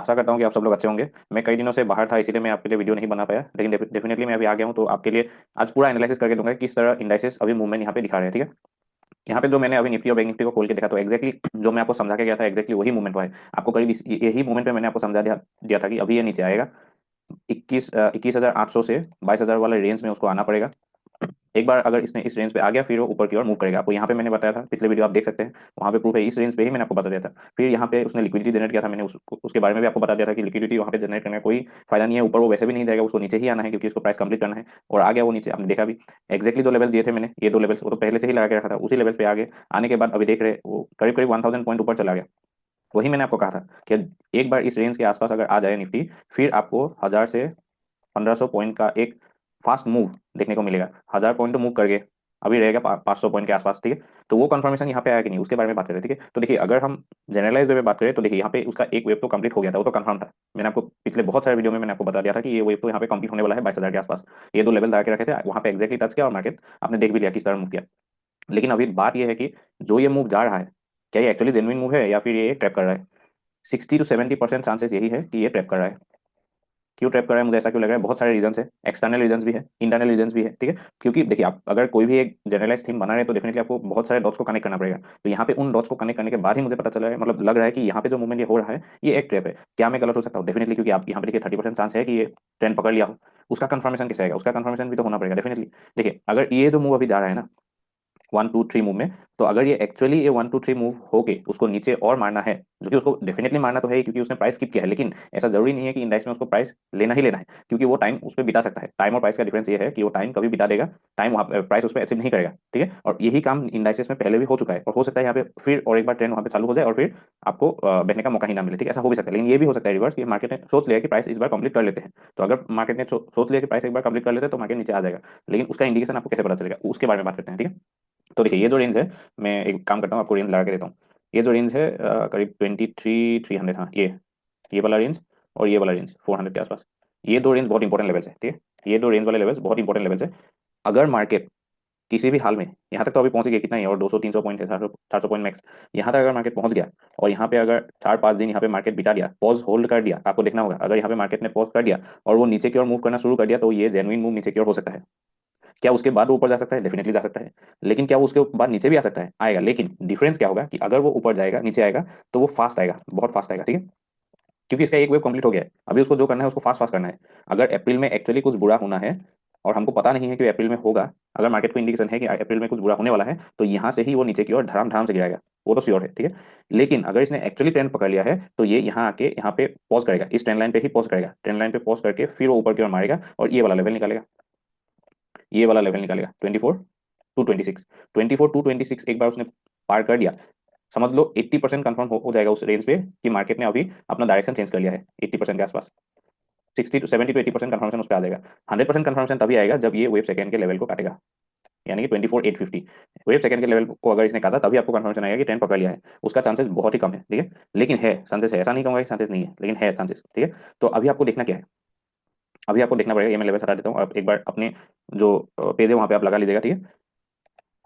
आशा करता हूँ कि आप सब लोग अच्छे होंगे। मैं कई दिनों से बाहर था, इसीलिए मैं आपके लिए वीडियो नहीं बना पाया, लेकिन डेफिनेटली मैं अभी आ गया हूँ, तो आपके लिए आज पूरा एनालिसिस करके दूंगा कि किस तरह इंडाइसेस अभी मूवमेंट यहाँ पे दिखा रहे हैं। ठीक है, यहाँ पे जो मैंने अभी निफ्टी और बैंक निफ्टी को खोल के देखा, तो एक्जैक्टली जो मैं आपको समझा के गया था, एक्जैक्टली वही मूवमेंट हुआ है। आपको करीब यही मूवमेंट पे मैंने आपको समझा दिया दिया था कि अभी ये नीचे आएगा। 21,800 से 22,000 वाले रेंज में उसको आना पड़ेगा। एक बार अगर इसने इस रेंज पे आ गया, फिर वो ऊपर की ओर मूव करेगा। आपको यहाँ पे मैंने बताया था, पिछले वीडियो आप देख सकते हैं, वहाँ पे प्रूफ है। इस रेंज पे ही मैंने आपको बता दिया था। फिर यहाँ पे उसने लिक्विडिटी जनरेट किया था, मैंने उसके बारे में भी आपको बता दिया था कि लिक्विडिटी वहाँ पे जनरेट करने का कोई फायदा नहीं है। ऊपर वो वैसे भी नहीं जाएगा, उसको नीचे ही आना है, क्योंकि उसको प्राइस कंप्लीट करना है। और आ गया वो नीचे, आपने देखा भी एक्जैक्टली जो लेवल दिए थे मैंने, ये दो लेवल्स वो तो पहले से ही लगा के रखा था, उसी लेवल पे आगे आने के बाद अभी देख रहे वो करीब करीब 1000 पॉइंट ऊपर चला गया। वही मैंने आपको कहा था कि एक बार इस रेंज के आसपास अगर आ जाए निफ्टी, फिर आपको 1000 से 1500 पॉइंट का एक फास्ट मूव देखने को मिलेगा। 1000 पॉइंट तो मूव कर गए, अभी रहेगा 500 पॉइंट के आसपास। ठीक है, तो वो कंफर्मेशन यहाँ पे आया कि नहीं, उसके बारे में बात करें। ठीक है, तो देखिए अगर हम जनरलाइज वे में बात करें, तो देखिए यहाँ पे उसका एक वेव तो कंप्लीट हो गया था, वो तो कंफर्म था। मैंने आपको पिछले बहुत सारे वीडियो में मैंने आपको बता दिया था कि ये वेव तो यहाँ पे कंप्लीट होने वाला है 22,000 के आसपास। ये दो लेवल लगा के रखे थे, वहाँ पे एक्जैक्टली टच किया और मार्केट आपने देख भी लिया किस तरह मूव किया। लेकिन अभी बात यह है कि जो ये मूव जा रहा है, क्या ये एक्चुअली जेन्युइन मूव है या फिर ये ट्रैप कर रहा है। 60 to 70% चांसेस यही है कि ये ट्रैप कर रहा है। क्यों ट्रैप कर रहा है, मुझे ऐसा क्यों लग रहा है, बहुत सारे रीजंस है। एक्सटर्नल रीजंस भी है, इंटरनल रीजंस भी है। ठीक है, क्योंकि देखिए आप अगर कोई भी एक जनरलाइज थीम बना रहे हैं, तो डेफिनेटली आपको बहुत सारे डॉट्स को कनेक्ट करना पड़ेगा। तो यहाँ पे उन डॉट्स को कनेक्ट करने के बाद ही मुझे पता चला है, मतलब लग रहा है कि यहाँ पे जो मूवमेंट ये हो रहा है, ये एक ट्रैप है। क्या मैं गलत हो सकता हूँ? डेफिनेटली, क्योंकि आप यहाँ पे देखिए 30% चांस है कि ये ट्रेंड पकड़ लिया हो। उसका कंफर्मेशन कैसे आएगा? उसका कंफर्मेशन भी तो होना पड़ेगा डेफिनेटली। देखिए अगर ये जो मूव अभी जा रहा है ना, 1 2 3 मूव में, तो अगर ये एक्चुअली ये 1 2 3 मूव होके उसको नीचे और मारना है, जो कि उसको डेफिनेटली मारना तो है ही, क्योंकि उसने प्राइस स्किप किया है। लेकिन ऐसा जरूरी नहीं है कि इंडेक्स में उसको प्राइस लेना ही लेना है, क्योंकि वो टाइम उस पर बिता सकता है। टाइम और प्राइस का डिफरेंस ये है कि वो टाइम कभी बिता देगा, टाइम वहाँ प्राइस उस पर अचीव नहीं करेगा। ठीक है, और यही काम इंडाइसेस में पहले भी हो चुका है, और हो सकता है यहाँ पे फिर और एक बार ट्रेंड वहाँ पे चालू हो जाए और फिर आपको बैठने का मौका ही ना मिले। ठीक है, ऐसा हो भी सकता है। लेकिन ये भी हो सकता है रिवर्स, कि मार्केट ने सोच लिया कि प्राइस इस बार कंप्लीट कर लेते हैं। तो अगर मार्केट ने सोच लिया कि प्राइस एक बार कंप्लीट कर लेते हैं, तो मार्केट नीचे आ जाएगा। लेकिन उसका इंडिकेशन आपको कैसे पता चलेगा, उसके बारे में बात करते हैं। ठीक है, तो देखिए ये जो रेंज है, मैं एक काम करता हूँ, आपको रेंज लगा के देता हूँ। ये जो रेंज है करीब 23,300, हाँ ये वाला रेंज और ये वाला रेंज 400 के आसपास, ये दो रेंज बहुत इंपॉर्टेंट लेवल्स है। ठीक है, ये दो रेंज वाले लेवल्स बहुत इंपॉर्टेंट लेवल्स है। अगर मार्केट किसी भी हाल में यहाँ तक तो अभी पहुंच गया, कितना ही और 200 300 पॉइंट है, 400 पॉइंट मैक्स, यहाँ तक अगर मार्केट पहुंच गया और यहाँ पे अगर 4 5 दिन यहाँ पे मार्केट बिता दिया, पॉज होल्ड कर दिया, आपको देखना होगा अगर यहाँ पे मार्केट ने पॉज कर दिया और वो नीचे की ओर मूव करना शुरू कर दिया, तो ये जेन्युइन मूव नीचे की ओर हो सकता है। क्या उसके बाद वो ऊपर जा सकता है? डेफिनेटली जा सकता है। लेकिन क्या वो उसके बाद नीचे भी आ सकता है? आएगा, लेकिन डिफरेंस क्या होगा कि अगर वो ऊपर जाएगा, नीचे आएगा, तो वो फास्ट आएगा, बहुत फास्ट आएगा। ठीक है, क्योंकि इसका एक वेव कंप्लीट हो गया है, अभी उसको जो करना है उसको फास्ट फास्ट करना है। अगर अप्रैल में एक्चुअली कुछ बुरा होना है और हमको पता नहीं है कि अप्रैल में होगा, अगर मार्केट को इंडिकेशन है कि अप्रैल में कुछ बुरा होने वाला है, तो यहाँ से ही वो नीचे की ओर धड़ाम धड़ाम से गिराएगा, वो तो श्योर है। ठीक है, लेकिन अगर इसने एक्चुअली ट्रेंड पकड़ लिया है, तो ये यहाँ आके यहाँ पे पॉज करेगा, इस ट्रेंड लाइन पे ही पॉज करेगा, ट्रेंड लाइन पे पॉज करके फिर वो ऊपर की ओर मारेगा और ये वाला लेवल निकालेगा, ये वाला लेवल निकालेगा 24 to 26। 24 to 26 एक बार उसने पार कर दिया, समझ लो 80% कंफर्म हो जाएगा उस रेंज पे कि मार्केट ने अभी अपना डायरेक्शन चेंज कर लिया है 80% के आसपास। 60 to 70 to 80% कंफर्मेशन उस पर आ जाएगा। 100% कंफर्मेशन तभी आएगा जब ये वेव सेकंड के लेवल को काटेगा, यानी कि 24,850 वेव सेकंड के लेवल को अगर इसने काटा, तभी आपको कंफर्मेशन आएगा कि ट्रेंड पकड़ लिया है। उसका चांसेस बहुत ही कम है। ठीक है, लेकिन है, चांसेस है, ऐसा नहीं कहूंगा कि चांसेस नहीं है, लेकिन है चांसेस। ठीक है, तो अभी आपको देखना क्या है, अभी आपको देखना पड़ेगा, ये मैं लेवल हटा देता हूँ, आप एक बार अपने जो पेज है वहाँ पे आप लगा लीजिएगा। ठीक है,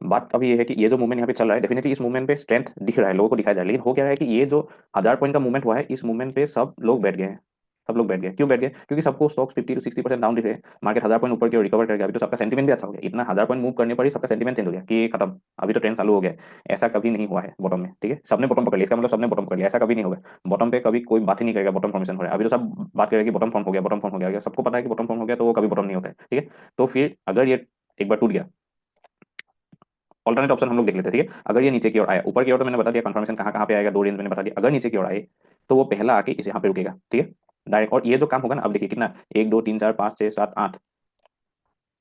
बात अभी ये है कि ये जो मूवमेंट यहाँ पे चल रहा है, डेफिनेटली इस मूवमेंट पे स्ट्रेंथ दिख रहा है, लोगों को दिखाया जा रहा है। लेकिन हो क्या रहा है कि ये जो 1000 पॉइंट का मूवमेंट हुआ है, इस मूवमेंट पे सब लोग बैठ गए हैं। सब लोग बैठ गए, क्यों बैठ गए? क्योंकि सबको स्टॉक्स 50 to 60% डाउन दिख रहे हैं। मार्केट 1000 पॉइंट ऊपर की ओर रिकवर कर गया, अभी तो सबका सेंटीमेंट भी अच्छा हो गया। इतना 1000 पॉइंट मूव करने पर ही सबका सेंटीमेंट चेंज हो गया कि ये खत्म, अभी तो ट्रेंड चालू हो गया है। ऐसा कभी नहीं हुआ है बॉटम में। ठीक है, सबने बॉटम पकड़ लिया, इसका मतलब सबने बॉटम कर लिया, ऐसा कभी नहीं होगा। बॉटम पे कभी कोई बात ही नहीं करेगा बॉटम फॉर्मेशन हो रहा है, अभी तो सब बात करेगा कि बॉटम फॉर्म हो गया, बॉटम फॉर्म हो गया। सबको पता है कि बॉटम फॉर्म हो गया, तो वो कभी बॉटम नहीं होता है। ठीक है, तो फिर अगर ये एक बार टूट गया, ऑल्टरनेट ऑप्शन हम लोग देख लेते हैं। ठीक है, अगर ये नीचे की ओर आया, ऊपर की ओर तो मैंने बता दिया कंफर्मेशन कहाँ कहाँ पे आएगा, दो रेंज मैंने बता दिया। अगर नीचे की ओर आए, तो वो पहला आके इस यहाँ पे रुकेगा। ठीक है, डायरेक्ट। और ये जो काम होगा ना, अब देखिए कितना, 1 2 3 4 5 6 7 8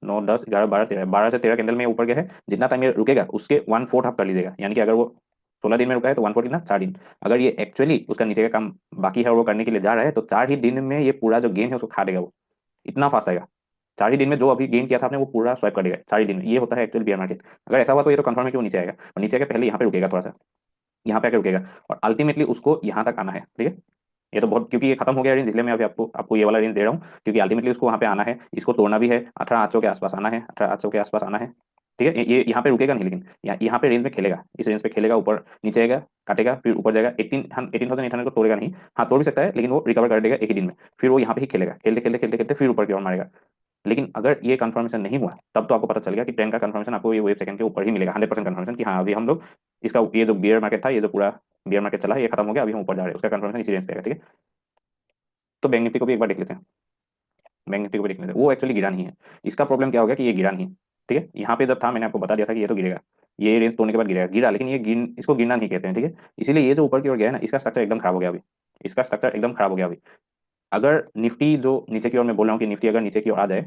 9 10 11 12 13, 12 से 13 कैंडल में ऊपर गया है। जितना टाइम ये रुकेगा उसके 1/4 आप कर लीजिएगा, यानी कि अगर वो 16 दिन में रुका है, तो 1/4 कितना, 4 दिन। अगर ये एक्चुअली उसका नीचे का काम बाकी है और वो करने के लिए जा रहा है, तो 4 ही दिन में ये पूरा जो गेन है उसको खा देगा वो, इतना फास्ट आएगा। 4 ही दिन में जो अभी गेन किया था आपने, वो पूरा स्वाइप कर देगा 4 ही दिन में। ये होता है एक्चुअल बियर मार्केट। अगर ऐसा हुआ, तो ये तो कंफर्म है कि वो नीचे आएगा, और नीचे आके पहले यहाँ पे रुकेगा, थोड़ा सा यहाँ पे आके रुकेगा, और अल्टीमेटली उसको यहाँ तक आना है। ठीक है, ये तो बहुत, क्योंकि ये खत्म हो गया रेंज, इसलिए मैं अभी आपको आपको ये वाला रेंज दे रहा हूँ, क्योंकि अल्टीमेटली उसको वहाँ पे आना है, इसको तोड़ना भी है, 18,800 के आसपास आना है, 18,800 के आसपास आना है। ठीक है, ये यहाँ पे रुकेगा नहीं, लेकिन यहाँ पे रेंज में खेलेगा, इस रेंज पे खेलेगा, ऊपर नीचे आएगा, काटेगा, फिर ऊपर जाएगा। 18,800 को तोड़ेगा नहीं, हाँ तोड़ भी सकता है, लेकिन वो रिकवर कर देगा एक ही दिन में। फिर वो यहाँ पे ही खेलेगा, खेलते खेलते खेलते खेलते फिर ऊपर की ओर मारेगा। लेकिन अगर ये कंफर्मेशन नहीं हुआ, तब तो आपको पता चल गया कि ट्रेंड का कंफर्मेशन आपको ये वेव सेकंड के ऊपर ही मिलेगा, 100% कंफर्मेशन कि हाँ अभी हम लोग इसका ये जो बियर मार्केट था, ये जो पूरा बियर मार्केट चला है, ये खत्म हो गया, अभी हम ऊपर जा रहे हैं, उसका कंफर्मेशन इसी रेंज पे आएगा। ठीक है, तो बैंक निफ्टी को भी एक बार देख लेते हैं। बैंक निफ्टी को भी देख लेते हैं, वो एक्चुअली गिरा नहीं है। इसका प्रॉब्लम क्या हो गया कि ये गिरा नहीं। ठीक है, यहाँ पे जब था मैंने आपको बता दिया था कि ये तो गिरेगा, ये रेंज तोड़ने के बाद गिरेगा, गिरा, लेकिन ये इसको गिरना नहीं कहते हैं। ठीक है, इसीलिए ये जो ऊपर की ओर गया है ना, इसका स्ट्रक्चर एकदम खराब हो गया अभी, इसका स्ट्रक्चर एकदम खराब हो गया अभी। अगर निफ्टी जो नीचे की ओर, मैं बोल रहा हूँ कि निफ्टी अगर नीचे की ओर आ जाए,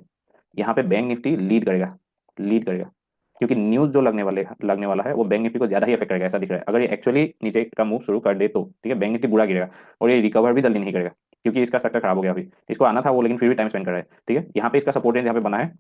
यहाँ पे बैंक निफ्टी लीड करेगा, लीड करेगा, क्योंकि न्यूज जो लगने वाला है वो बैंक निफ्टी को ज्यादा ही अफेक्ट करेगा, ऐसा दिख रहा है। अगर ये एक्चुअली नीचे का मूव शुरू कर दे तो ठीक है, बैंक निफ्टी बुरा गिरेगा, और ये रिकवर भी जल्दी नहीं करेगा, क्योंकि इसका स्ट्रक्चर खराब हो गया अभी। इसको आना था वो, लेकिन फिर भी टाइम स्पेंड कर रहा है। ठीक है, यहाँ पे इसका सपोर्ट रेंज यहाँ पे बना है,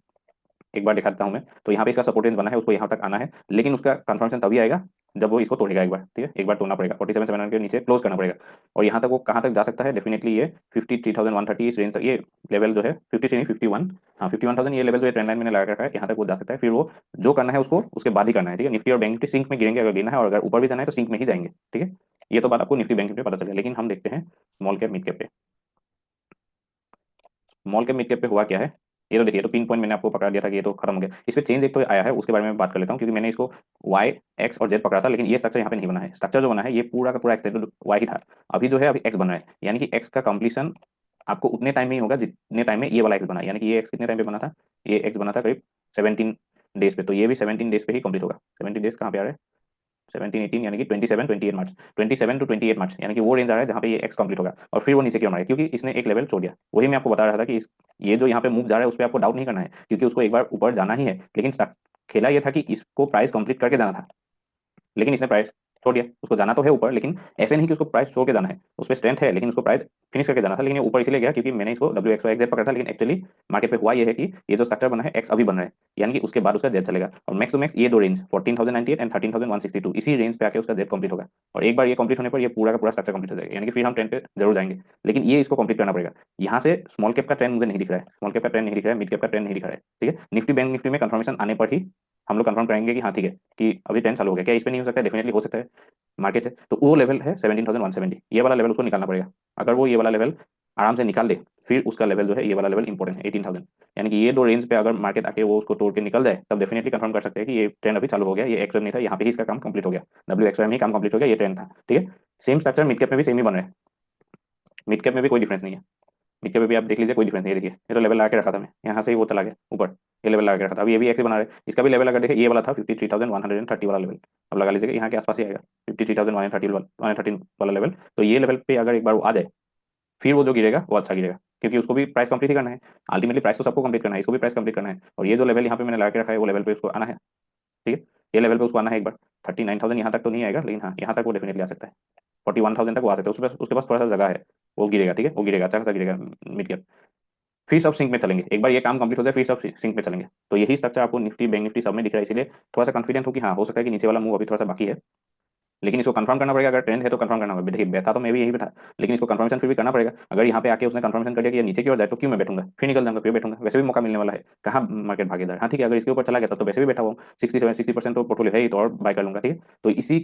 एक बार दिखा देता हूँ मैं। तो यहाँ पे इसका सपोर्ट रेंज बना है, उसको यहाँ तक आना है, लेकिन उसका कंफर्मेशन तभी आएगा जब वो इसको तोड़ेगा एक बार। ठीक है, एक बार तोड़ना पड़ेगा, 47,700 के नीचे क्लोज करना पड़ेगा। और यहाँ तक वो कहाँ तक जा सकता है, डेफिनेटली ये 53,130 इस रेंज तक, ये लेवल जो है 53 नहीं 51, हाँ 51,000 ये लेवल जो है ट्रेंड लाइन मैंने लगा रखा है, यहाँ तक वो जा सकता है। फिर वो जो करना है उसको उसके बाद ही करना है। ठीक है, निफ्टी और बैंक निफ्टी सिंक में गिरेंगे अगर गिरना है, और अगर ऊपर भी जाना है तो सिंक में ही जाएंगे। ठीक है, ये तो बात आपको निफ्टी बैंक निफ्टी पता चल गया। लेकिन हम देखते हैं स्मॉल कैप मिड कैप पे। स्मॉल कैप मिड कैप पे हुआ क्या है, ये तो देखिए, तो 3 पॉइंट मैंने आपको पकड़ा दिया था कि ये तो खत्म हो गया। इस पे चेंज एक तो आया है, उसके बारे में बात कर लेता हूँ, क्योंकि मैंने इसको वाई, एक्स और जेड पकड़ा था, लेकिन ये स्ट्रक्चर यहाँ पे नहीं बना है। स्ट्रक्चर जो बना है ये पूरा का पूरा एक्सटेंडेड वाई ही था, अभी जो है अभी एक्स बन रहा है, यानी कि एक्स का कंप्लीशन आपको उतने टाइम में ही होगा जितने टाइम में ये वाला एक्स बना है। यानी कि ये एक्स कितने टाइम पे बना था, ये एक्स बना था करीब 17 डेज पे, तो ये भी 17 डेज पे ही कंप्लीट होगा। 17 डेज कहाँ पे आ रहा है, 17 18 यानी कि 27 28 मार्च, 27 to 28 मार्च, यानी कि वो रेंज आ रहा है जहाँ पे ये एक्स कंप्लीट होगा, और फिर वो नीचे क्यों आ रहा है, क्योंकि इसने एक लेवल छोड़ दिया। वही मैं आपको बता रहा था कि ये जो यहाँ पे मूव जा रहा है उस पर आपको डाउट नहीं करना है, क्योंकि उसको एक बार ऊपर जाना ही है। लेकिन खेला ये था कि इसको प्राइस कंप्लीट करके जाना था, लेकिन इसने प्राइस छोड़ दिया। उसको जाना तो है ऊपर, लेकिन ऐसे नहीं कि उसको प्राइस छोड़ के जाना है, उस पर स्ट्रेंथ है, लेकिन उसको प्राइस फिनिश करके जाना था। लेकिन ये ऊपर इसलिए गया क्योंकि मैंने इसको डब्ल्यू एक्स वाई एक्स पकड़ा था, लेकिन एक्चुअली मार्केट पे हुआ ये है कि ये जो स्ट्रक्चर बना है एक्स अभी बन रहा है, यानी कि उसके बाद उसका जेड चलेगा, और मैक्स टू मैक्स ये दो रेंज 14,098 एंड 13,162, इसी रेंज पे आके उसका जेड कंप्लीट होगा। और एक बार ये कंप्लीट होने पर ये पूरा का पूरा स्ट्रक्चर कंप्लीट हो जाएगा, यानी कि फिर हम ट्रेंड पे जरूर जाएंगे। लेकिन ये इसको कंप्लीट करना पड़ेगा। यहाँ से स्मॉल कैप का ट्रेंड मुझे नहीं दिख रहा है, स्मॉल कैप का ट्रेंड नहीं दिख रहा है, मिड कैप का ट्रेंड नहीं दिख रहा है। ठीक है, निफ्टी बैंक निफ्टी में कंफर्मेशन आने पर ही हम लोग कंफर्म करेंगे कि हाँ ठीक है कि अभी ट्रेंड चालू हो गया। क्या इस पे नहीं हो सकता है, डेफिनेटली हो सकता है, मार्केट है। तो वो लेवल है 17,170, ये वाला लेवल उसको निकालना पड़ेगा। अगर वो ये वाला लेवल आराम से निकाल दे, फिर उसका लेवल जो है, ये वाला लेवल इंपॉर्टेंट है 18,000, यानी कि ये दो रेंज पे अगर मार्केट आके वो उसको तोड़ के निकल जाए, तब डेफिनेटली कंफर्म कर सकते हैं कि ये ट्रेंड अभी चालू हो गया, ये एक्सएम नहीं था, यहाँ पे ही इसका काम कंप्लीट हो गया, डब्ल्यू एक्सएम ही काम कंप्लीट हो गया, ये ट्रेंड था। ठीक है, सेम स्ट्रक्चर मिड कैप में भी सेम ही बन रहा है, मिड कैप में भी कोई डिफरेंस नहीं है, मिड कैप में भी आप देख लीजिए कोई डिफरेंस नहीं है। देखिए ये तो लेवल लगा के रखा था मैं, यहाँ से ही वो चला गया ऊपर, ये लेवल लगा के रखा था, अभी ये भी एक्स बना रहे हैं। इसका भी लेवल अगर देखिए, ये वाला था 53,130 वाला लेवल, अब लगा लीजिए कि यहाँ के आसपास ही आएगा 53,130 वाला लेवल। तो ये लेवल पे अगर एक बार वो आ जाए, फिर वो जो गिरेगा वो अच्छा गिरेगा, क्योंकि उसको भी प्राइस कंप्लीट ही करना है। अल्टीमेटली प्राइस तो सबको कंप्लीट करना है, इसको भी प्राइस कंप्लीट करना है। और ये जो लेवल यहाँ पे मैंने लगा के रखा है, वो लेवल पे उसको आना है। ठीक है, ये लेवल पे उसको आना है एक बार। 39,000 यहाँ तक तो नहीं आएगा, लेकिन हाँ यहाँ तक वो डेफिनेटली आ सकता है, 41,000 तक वो आ सकता है। उसके पास थोड़ा सा जगह है, वो गिरेगा। ठीक है, वो गिरेगा, अच्छा खासा गिरेगा मिड कैप। फिर सब सिंक में चलेंगे, एक बार ये काम कंप्लीट हो जाए फिर सब सिंक में चलेंगे। तो यही स्ट्रक्चर आपको निफ्टी बैंक निफ्टी सब में दिख रहा है, इसलिए थोड़ा सा कॉन्फिडेंट हो कि हाँ हो सकता है कि नीचे वाला मूव अभी थोड़ा सा बाकी है, लेकिन इसको कंफर्म करना पड़ेगा। अगर ट्रेंड है तो कंफर्म करना होगा। देखिए बैठा तो मैं भी यही बैठा, लेकिन इसको कंफर्मेशन फिर भी करना पड़ेगा। अगर यहाँ पे आके उसने कंफर्मेशन कर दिया कि ये नीचे की ओर जाए, तो क्यों मैं बैठूंगा, फिर निकल जाऊंगा, फिर बैठूंगा, वैसे भी मौका मिलने वाला है, कहाँ मार्केट भागीदार। हाँ ठीक है, अगर इसके ऊपर चला गया तो वैसे भी बैठा हुआ हूँ, 60% तो पोर्टफोलियो है ही, तो और बाय कर लूंगा। ठीक है, तो इसी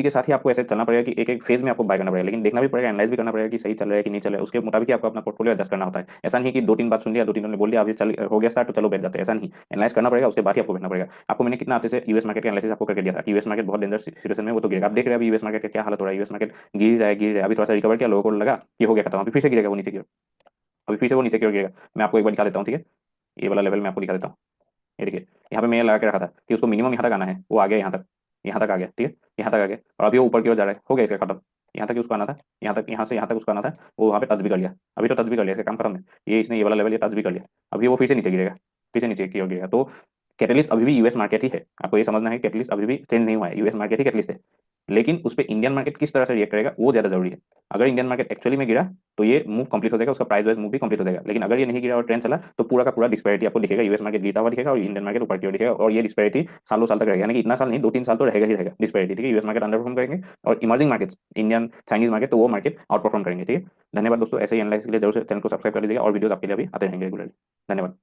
के साथ ही आपको ऐसे चलना पड़ेगा कि एक एक फेज में आपको बाय करना पड़ेगा, लेकिन देखना भी पड़ेगा, एनालाइज भी करना पड़ेगा कि सही चल रहा है कि नहीं चल रहा है, उसके मुताबिक आपको अपना पोर्टफोलियो एडजस्ट करना होता है। ऐसा नहीं कि दो तीन बात सुन लिया, दो तीन ने बोल दिया अभी चल हो गया स्टार्ट तो चलो बैठ जाते हैं, ऐसा नहीं, एनालाइज करना पड़ेगा, उसके बाद ही आपको बैठना पड़ेगा। आपको मैंने कितना अच्छे से यूएस मार्केट का एनालिसिस आपको करके दिया था, यूएस मार्केट बहुत डेंजर सिचुएशन में वो तो गिरेगा। आप देख रहे हैं अभी यूएस मार्केट का क्या हालत हो रहा है, यूएस मार्केट गिर रहा है। अभी थोड़ा सा रिकवर किया, लोगों को लगा कि हो गया खत्म, अभी फिर से गिरेगा वो नीचे की ओर, अभी फिर से वो नीचे की ओर गिरेगा। मैं आपको एक बार दिखा देता हूँ। ठीक है, ये वाला लेवल मैं आपको दिखा देता हूँ। ये देखिए, यहाँ पे मैं लगा के रखा था कि उसको मिनिमम यहाँ तक आना है, वो आ गया यहाँ तक, यहाँ तक आ गया। ठीक है, यहाँ तक आ गया, और अभी वो ऊपर की ओर जा रहा है, हो गया इसका खत्म। यहाँ तक ही उसको आना था, यहाँ तक, यहाँ से यहाँ तक उसको आना था, वो वहाँ पे टच भी कर लिया, अभी तो टच भी कर लिया, इसका काम खत्म है। ये इसने ये वाला लेवल ये टच भी कर लिया, अभी वो फिर से नीचे गिरेगा, फिर से नीचे की ओर गिरेगा। तो कैटलिस्ट अभी भी यूएस मार्केट ही है, आपको ये समझना है, कैटलिस्ट अभी भी चेंज नहीं हुआ है, यूएस मार्केट ही कैटलिस्ट है। लेकिन उस पर इंडियन मार्केट किस तरह से रिएक्ट करेगा वो ज्यादा जरूरी है। अगर इंडियन मार्केट एक्चुअली में गिरा तो ये मूव कंप्लीट हो जाएगा, उसका प्राइस वाइज मूव भी कंप्लीट हो जाएगा। लेकिन अगर ये नहीं गिरा और ट्रेंड चला, तो पूरा का पूरा डिस्पैरिटी आपको दिखेगा, यूएस मार्केट गिरता हुआ दिखेगा और इंडियन मार्केट ऊपर की ओर दिखेगा, और ये डिस्पैरिटी सालों साल तक रहेगा, यानी कि इतना साल नहीं, 2 3 साल तो रहेगा ही रहेगा डिस्पैरिटी। ठीक है, यूएस मार्केट अंडर परफॉर्म करेंगे, और emerging market Indian Chinese market तो वो मार्केट आउट परफॉर्म करेंगे। ठीक है, धन्यवाद दोस्तों, ऐसे ही एनालिसिस के लिए जरूर से चैनल को सब्सक्राइब कर लीजिएगा, और वीडियोस आपके लिए अभी आते रहेंगे रेगुलरली। धन्यवाद।